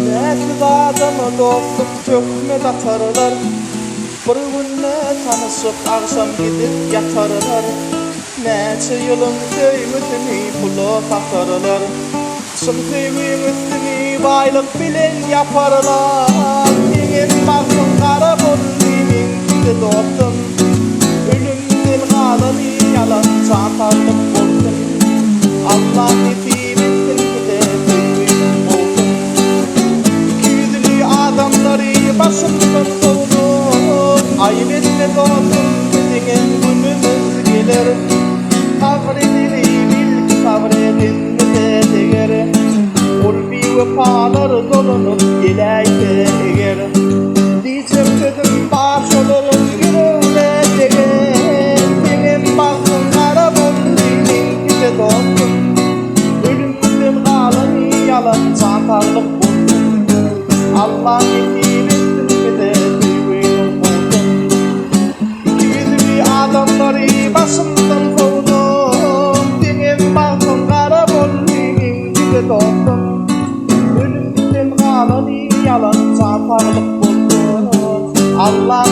Näçe adamy dostum tökme datarlar. Bir günne tanışıp akşam gidip yatarlar. Näçe ýylyň söýmüsini pula tatarlar. Şol söýgüň üstüni baýlyk bilen yaparlar. Meňem bagyň gara boldyň de dostum. Ölümden galany yalan çatarlyk boldum. Allah nasip etsin de söýgüň boldum. Küýdüli adamlary başymdan sowdum. Aýyp etme dostum, diňen günümüz gelir. Sabredili bil ki sabredilmese eger. Ol bir wefalar dolunup geläýse eger. Diýjek sözüm baş olaryň ýüregine teger. Meňem bagyň gara boldyň de dostum. Ölümden galany yalan çatarlyk boldum. Allah nasip etsin de söýgüň boldum. Küýdüli adamlary başymdan sowdum. Diňem bagyň gara boldyň de dostum. Ölümden galany yalan çatarlyk boldum. Allah